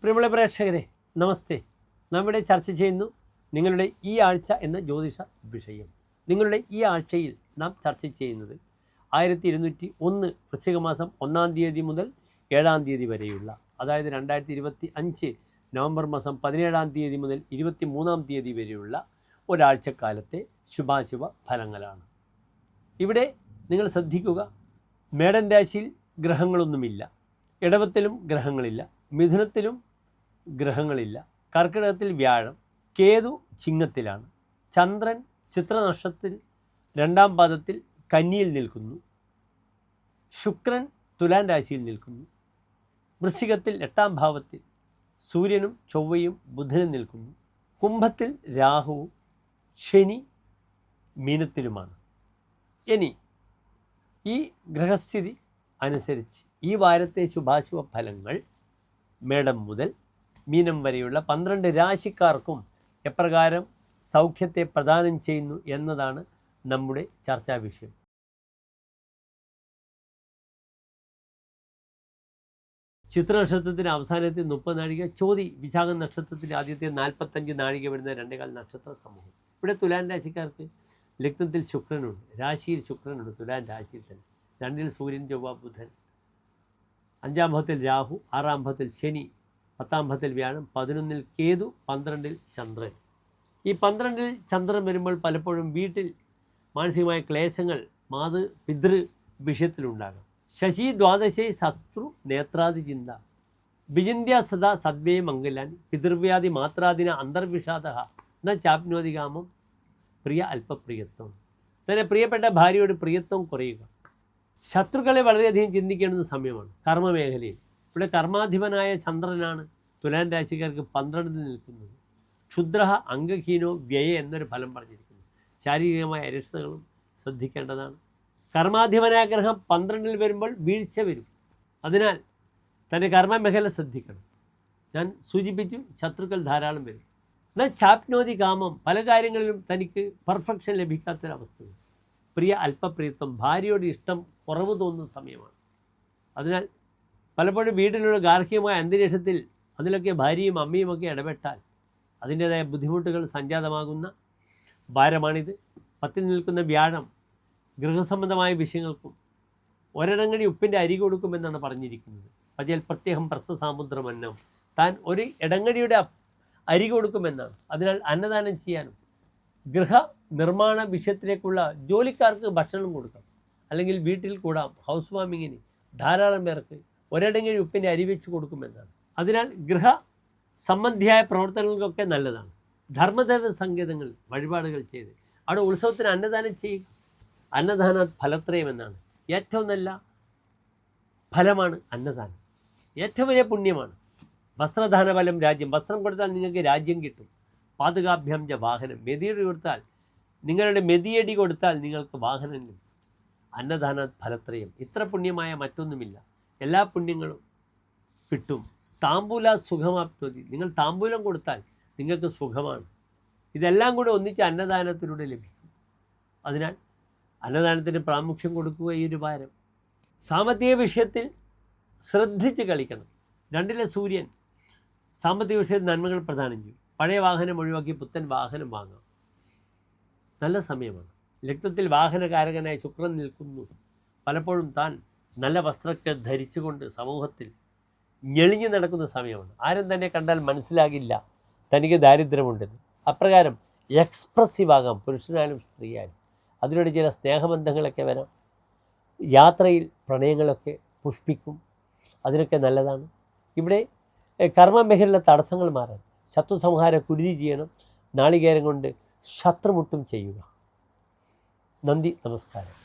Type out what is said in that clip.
പ്രിയമുള്ള പ്രേക്ഷകരെ നമസ്തേ. നമ്മുടെ ചർച്ച ചെയ്യുന്നു നിങ്ങളുടെ ഈ ആഴ്ച എന്ന ജ്യോതിഷ വിഷയം. നിങ്ങളുടെ ഈ ആഴ്ചയിൽ നാം ചർച്ച ചെയ്യുന്നത് 1201 വൃശ്ചിക മാസം 1-ാം തീയതി മുതൽ 7-ാം തീയതി വരെയുള്ള, അതായത് 2025 നവംബർ മാസം 17-ാം തീയതി മുതൽ 23-ാം തീയതി വരെയുള്ള ഒരാഴ്ചക്കാലത്തെ ശുഭാശുഭ ഫലങ്ങളാണ്. ഇവിടെ നിങ്ങൾ ശ്രദ്ധിക്കുക, മേടൻ രാശിയിൽ ഗ്രഹങ്ങളൊന്നുമില്ല, ഇടവത്തിലും ഗ്രഹങ്ങളില്ല, മിഥുനത്തിലും ഗ്രഹങ്ങളില്ല, കർക്കിടകത്തിൽ വ്യാഴം, കേതു ചിങ്ങത്തിലാണ്, ചന്ദ്രൻ ചിത്രനക്ഷത്രത്തിൽ 2-ാം പാദത്തിൽ കന്നിയിൽ നിൽക്കുന്നു, ശുക്രൻ തുലാൻ രാശിയിൽ നിൽക്കുന്നു, വൃശ്ചികത്തിൽ 8-ാം ഭാവത്തിൽ സൂര്യനും ചൊവ്വയും ബുധനും നിൽക്കുന്നു, കുംഭത്തിൽ രാഹുവും ശനി മീനത്തിലുമാണ്. ഇനി ഈ ഗ്രഹസ്ഥിതി അനുസരിച്ച് ഈ വാരത്തെ ശുഭാശുഭ ഫലങ്ങൾ മേടം മുതൽ മീനം വരെയുള്ള 12 രാശിക്കാർക്കും എപ്രകാരം സൗഖ്യത്തെ പ്രദാനം ചെയ്യുന്നു എന്നതാണ് നമ്മുടെ ചർച്ചാ വിഷയം. ചിത്ര നക്ഷത്രത്തിൻ്റെ അവസാനത്തെ 30 നാഴിക, ചോതി വിശാഖം നക്ഷത്രത്തിൻ്റെ ആദ്യത്തെ 45 നാഴിക വരുന്ന 2-കാൽ നക്ഷത്ര സമൂഹം. ഇവിടെ തുലാൻ രാശിക്കാർക്ക് ലഗ്നത്തിൽ ശുക്രനുണ്ട്, രാശിയിൽ ശുക്രനുണ്ട്, തുലാൻ രാശിയിൽ തന്നെ. 2-ൽ സൂര്യൻ, ചൊവ്വ, ബുധൻ, 5-ാം ഭാവത്തിൽ രാഹു, 6-ാം ഭാവത്തിൽ ശനി, 10-ാം ഭാവത്തിൽ വ്യാഴം, 11-ൽ കേതു, 12-ൽ ചന്ദ്രൻ. ഈ 12-ൽ ചന്ദ്രൻ വരുമ്പോൾ പലപ്പോഴും വീട്ടിൽ മാനസികമായ ക്ലേശങ്ങൾ പിതൃ വിഷയത്തിലുണ്ടാകാം. ശശി ദ്വാദശേ ശത്രു നേത്രാദി ചിന്ത വിചിന്യ സദാ സദ്വേ മംഗലാൻ പിതൃവ്യാധി മാത്രാദിന അന്തർവിഷാദ എന്ന ചാപ്നോതി കാമം പ്രിയ അല്പപ്രിയത്വം. തന്നെ പ്രിയപ്പെട്ട ഭാര്യയോട് പ്രിയത്വം കുറയുക. ശത്രുക്കളെ വളരെയധികം ചിന്തിക്കേണ്ടുന്ന സമയമാണ് കർമ്മമേഖലയിൽ. ഇവിടെ കർമാധിപനായ ചന്ദ്രനാണ് തുലാൻ രാശിക്കാർക്ക് 12-ൽ നിൽക്കുന്നത്. ക്ഷുദ്ര അംഗഹീനോ വ്യയ എന്നൊരു ഫലം പറഞ്ഞിരിക്കുന്നു. ശാരീരികമായ അരിഷ്ടതകളും ശ്രദ്ധിക്കേണ്ടതാണ്. കർമാധിപനായ ഗ്രഹം 12-ൽ വരുമ്പോൾ വീഴ്ച വരും. അതിനാൽ തൻ്റെ കർമ്മമേഖല ശ്രദ്ധിക്കണം. ഞാൻ സൂചിപ്പിച്ചു, ശത്രുക്കൾ ധാരാളം വരും. എന്നാൽ ചാപ്നോതി കാമം, പല കാര്യങ്ങളിലും തനിക്ക് പെർഫെക്ഷൻ ലഭിക്കാത്തൊരവസ്ഥ. പ്രിയ അല്പപ്രിയത്വം, ഭാര്യയോട് ഇഷ്ടം കുറവ് തോന്നുന്ന സമയമാണ്. അതിനാൽ പലപ്പോഴും വീട്ടിലുള്ള ഗാർഹികമായ അന്തരീക്ഷത്തിൽ അതിലൊക്കെ ഭാര്യയും അമ്മയും ഒക്കെ ഇടപെട്ടാൽ അതിൻ്റേതായ ബുദ്ധിമുട്ടുകൾ സംജാതമാകുന്ന ഭാരമാണിത്. 10-ൽ നിൽക്കുന്ന വ്യാഴം ഗൃഹസംബന്ധമായ വിഷയങ്ങൾക്കും ഒരിടങ്ങടി ഉപ്പിൻ്റെ അരി കൊടുക്കുമെന്നാണ് പറഞ്ഞിരിക്കുന്നത്. പതിയൽ പ്രത്യേകം പ്രസ്ഥസാമുദ്രമന്നം, താൻ ഒരു ഇടങ്ങടിയുടെ അരി കൊടുക്കുമെന്നാണ്. അതിനാൽ അന്നദാനം ചെയ്യാനും ഗൃഹ നിർമ്മാണ വിഷയത്തിലേക്കുള്ള ജോലിക്കാർക്ക് ഭക്ഷണം കൊടുക്കാം, അല്ലെങ്കിൽ വീട്ടിൽ കൂടാം. ഹൗസ് വാമിങ്ങിന് ധാരാളം പേർക്ക് ഒരിടങ്ങഴി ഉപ്പിൻ്റെ അരി വെച്ച് കൊടുക്കുമെന്നാണ്. അതിനാൽ ഗൃഹ സംബന്ധിയായ പ്രവർത്തനങ്ങൾക്കൊക്കെ നല്ലതാണ്. ധർമ്മദേവ സങ്കേതങ്ങൾ വഴിപാടുകൾ ചെയ്ത് അവിടെ ഉത്സവത്തിന് അന്നദാനം ചെയ്യുക. അന്നദാന ഫലത്രയം എന്നാണ്. ഏറ്റവും നല്ല ഫലമാണ് അന്നദാനം, ഏറ്റവും വലിയ പുണ്യമാണ്. വസ്ത്രദാന ഫലം രാജ്യം. വസ്ത്രം കൊടുത്താൽ നിങ്ങൾക്ക് രാജ്യം കിട്ടും. പാതുകാഭ്യം ച വാഹനം, മെതിയടി കൊടുത്താൽ, നിങ്ങളുടെ മെതിയടി കൊടുത്താൽ നിങ്ങൾക്ക് വാഹനം കിട്ടും. അന്നദാന ഫലത്രയം, ഇത്ര പുണ്യമായ മറ്റൊന്നുമില്ല. എല്ലാ പുണ്യങ്ങളും കിട്ടും. താമ്പൂല സുഖമാപ്തി, നിങ്ങൾ താമ്പൂലം കൊടുത്താൽ നിങ്ങൾക്ക് സുഖമാണ്. ഇതെല്ലാം കൂടെ ഒന്നിച്ച് അന്നദാനത്തിലൂടെ ലഭിക്കും. അതിനാൽ അന്നദാനത്തിന് പ്രാമുഖ്യം കൊടുക്കുക ഈ ഒരു വാരം. സാമ്പത്തിക വിഷയത്തിൽ ശ്രദ്ധിച്ച് കളിക്കണം. 2-ലെ സൂര്യൻ സാമ്പത്തിക വിഷയത്തിൽ നന്മകൾ പ്രദാനം ചെയ്യും. പഴയ വാഹനം ഒഴിവാക്കി പുത്തൻ വാഹനം വാങ്ങാം, നല്ല സമയമാണ്. ലഗ്നത്തിൽ വാഹനകാരകനായ ശുക്രൻ നിൽക്കുന്നു. പലപ്പോഴും താൻ നല്ല വസ്ത്രമൊക്കെ ധരിച്ചുകൊണ്ട് സമൂഹത്തിൽ ഞെളിഞ്ഞു നടക്കുന്ന സമയമാണ്. ആരും തന്നെ കണ്ടാൽ മനസ്സിലാകില്ല തനിക്ക് ദാരിദ്ര്യമുണ്ടെന്ന്. അപ്രകാരം എക്സ്പ്രസീവ് ആകാം, പുരുഷനായാലും സ്ത്രീയായാലും. അതിലൂടെ ചില സ്നേഹബന്ധങ്ങളൊക്കെ വരാം. യാത്രയിൽ പ്രണയങ്ങളൊക്കെ പുഷ്പിക്കും, അതിനൊക്കെ നല്ലതാണ്. ഇവിടെ കർമ്മമേഖലയിലെ തടസ്സങ്ങൾ മാറാൻ ശത്രു സംഹാര കുരുതി ചെയ്യണം. നാളികേരം കൊണ്ട് ശത്രുമുട്ടും ചെയ്യുക. നന്ദി, നമസ്കാരം.